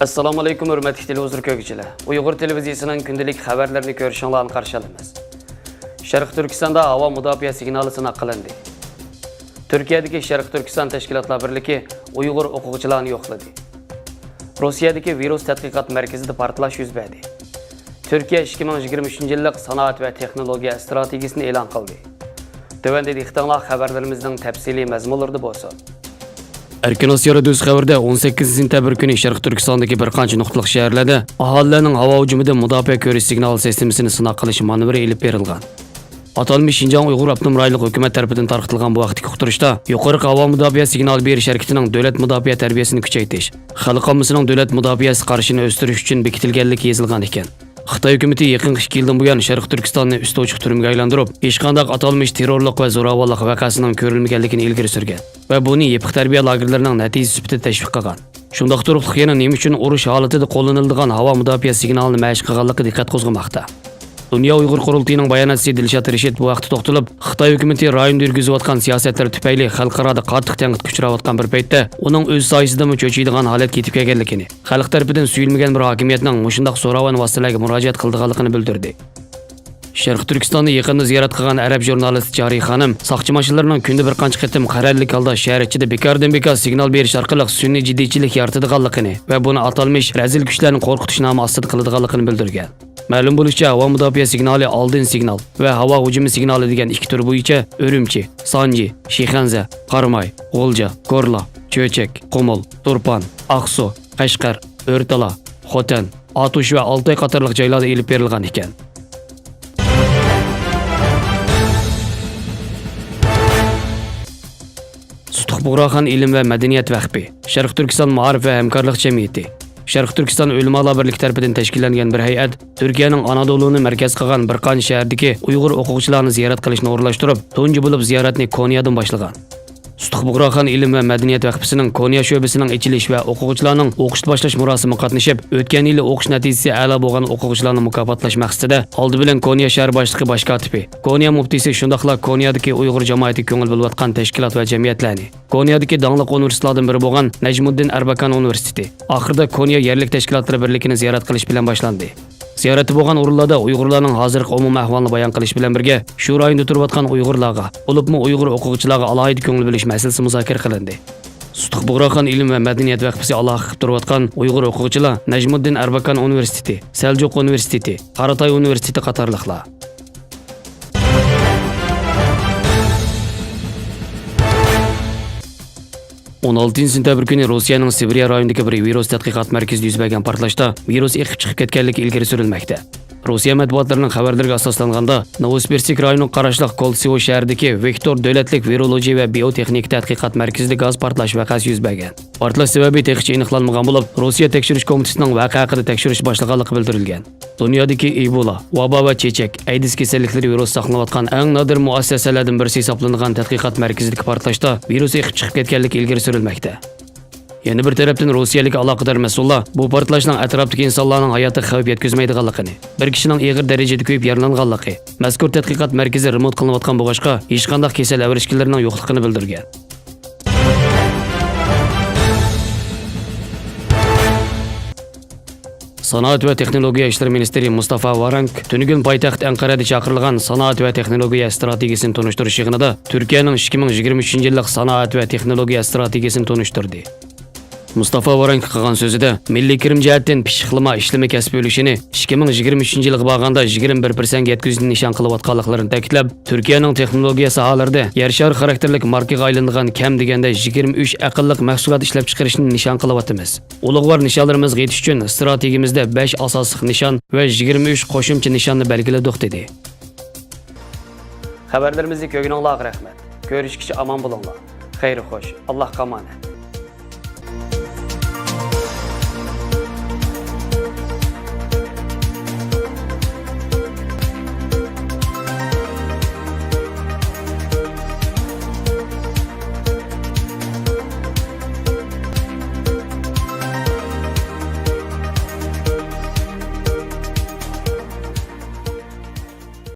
Assalomu alaykum hurmatli televizor ko'ruvchilar. Uyg'ur televiziyasining kundalik xabarlarini ko'rishinglarni qarshi olamiz. Sharq Turkistonda havo mudofaa signali sinab qilindi. Turkiyadagi Sharq Turkiston tashkilotlar birligi Uyg'ur o'quvchilarini yo'qladi. Rossiyadagi virus tadqiqot markazida portlash yuz berdi. Turkiya 2023-yillik sanoat va texnologiya strategiyasini e'lon qildi. Tövəndə ixtiyarlar xabarlarimizning tafsiliy mazmunlarida bo'lsin. Erkin Osiyo radiosi xabarda 18 sentabr kuni Sharq Turkistondagi bir qancha nuqtaliq shaharlarda aholining havo hujumidan mudofaa ko'rish signal sistemasini sinab qilish manevri elib berilgan. Atalmış Şinjan Uyghur Abnum Rayonluq hökumət tərəfindən tarqatilgan bu vaqtdagi uqtirishda yuqori havo mudofaa signal berish harakatining davlat mudofaa tarbiyasini kuchaytirish, xalq omasining davlat mudofaasi qarshini o'stirish uchun bekitilganligi yozilgan ekan. Xitoy hukumati yaqin 2 yildan buyon Sharq Turkistonni üst ochiq turmga aylantirib, hech qanday atalmış terrorlik va zo'ravonlik vaqasining ko'rilmaganligini ilgari surgan va buni yepiq tarbiya lagerlarining natijasi sifatida tashviq qilgan. Shundoq turib, yana nima uchun urush holatida qo'llaniladigan havo mudofaa signalini mashq qilganligi diqqat qo'zg'amoqda. Dünya Uyghur Qurultayıning bayonotchisi Dilshod Rashid bu vaqtda to'xtalib, Xitoy hukumati rayonda yurgizayotgan siyosatlar tufayli xalqaro qattiq tanqidga uchrayotgan bir paytda uning o'z soyasidami cho'chiydigan holat ketib kelganligini, xalq tarafidan suyulmagan bir hokimiyatning mushundaq so'rovon vositalarga murojaat qildiganligini bildirdi. Sharq Turkistonni yaqinda ziyorat qilgan arab jurnalisti Joriy xonim, soqchi mashinalarining kunda bir qancha qitim qarorlik holda shahar ichida bekordan-bekor signal berish orqali sun'iy jiddiychilik yaratadiganligini va buni atalmış razil kuchlarni qo'rqitish nomi ostida qiladiganligini bildirgan. Ma'lum bo'lishicha, havo mudofaa signali oldin signal va havo hujumi signali degan ikki tur bo'yicha Urumchi, Sanji, Shixanza, Qarmay, G'o'lja, Ko'rla, Cho'chak, Qumul, Turpan, Aqsu, Qashqar, O'rtala, Xotan, Atush va Oltoy qatorliq joylarda elib berilgan ekan. Sutuq Buğraxon ilm va madaniyat vaqfi, Sharq Turkiston ma'arif va hamkorlik jamiyati, Sharq Turkiston Ulamolar birligi tarafidan tashkillangan bir hay'at Turkiyaning Anadolu'ni markaz qilgan bir qancha shahardagi Uyg'ur o'quvchilarini ziyorat qilishni o'rlashtirib, tunji bo'lib ziyoratni Konyadan boshlagan. Sutuq Buğraxon ilm va madaniyat vaqfisining Konya sho'basining ochilish va o'quvchilarning o'qishni boshlash marosimida qatnashib, o'tgan yili o'qish natijasi a'lo bo'lgan o'quvchilarni mukofotlash maqsadida oldi bilan Konya shahar boshlig'i bosh kotibi, Konya muftiysi shundaqla Konyadagi Uyg'ur jamoati ko'ngil bo'layotgan tashkilot va jamiyatlarni, Konyadagi danglik universitetlardan biri bo'lgan Najmuddin Erbakan universiteti, oxirida Konya yerlik tashkilotlari birligini ziyorat qilish bilan boshlandi. Ziyorati bo'lgan o'rinlarda Uyg'urlarning hozirgi umumiy ahvolini bayon qilish bilan birga shu rayonda turayotgan Uyg'urlarga, bo'libmi Uyg'ur o'quvchilarga alohida ko'ngil bo'lish masalasi muzokara qilindi. Sutuq Buğraxon ilm va madaniyat vaqfisi aloqa qilib turayotgan Uyg'ur o'quvchilar Najmuddin Erbakan universiteti, Seljuk universiteti, Qaratoy universiteti qatorliqlar. On 6 sentabr kuni Rossiyaning Sibiriya rayonidagi bir virus tadqiqot markazida yuz bergan portlashda virus eqib chiqib ketganligi ilgari surilmoqda. Rossiya matbuotlarining xabarlariga asoslanganda, Novosibirsk rayonining qarashliq Koltsivo shahridagi Vektor davlatlik virologiya va biotexnika tadqiqot markazida gaz portlash vaqasi yuz bergan. Portlash sababi hozircha aniqlanmagan bo'lib, Rossiya tekshirish komitetining voqea haqida tekshirish boshlaganligi bildirilgan. Dunyodagi Ebola, vabo va chechak, AIDS kasalliklari virus saqlanayotgan eng nodir muassasalardan birisi hisoblangan tadqiqot markazidagi portlashda virus eqib chiqib ketganligi ilgari surilmoqda. Yana bir tarafdan Rossiyalik aloqador mas'ullar bu portlashning atrofdagi insonlarning hayotiga xavf yetkazmaydiganligini, bir kishining og'ir darajada kuyib yaralanganligi, mazkur tadqiqot markazi remont qilinayotgan bo'lg'achqa hech qanday kasal avrishkinlarning yo'qligini bildirgan. Sanoat va texnologiya ishlar ministri Mustafa Varank tunugun poytaxt Anqarada chaqirilgan sanoat va texnologiya strategiyasini tunishtirish yig'inida Turkiyaning 2023-yillik sanoat va texnologiya strategiyasini tunishtirdi. Mustafa Varank qilgan so'zida milliy kirim jihatdan pishiqlama ishlama kasb bo'lishini 2023-yilga borganda 21% yetkazishni nishon qilayotganliklarini ta'kidlab, Turkiyaning texnologiya sohalarida yer shari xarakterlik markaga aylangan kam deganda 23 aqlliq mahsulot ishlab chiqarishni nishon qilyapmiz. Ulug'vor nishonlarimizga yetish uchun strategiyamizda 5 asosiy nishon va 23 qo'shimcha nishonni belgiladik dedi. Xabarlarimizni ko'rganingizga rahmat. Ko'rishguncha omon bo'linglar. Xayr xo'sh. Allohga omonat.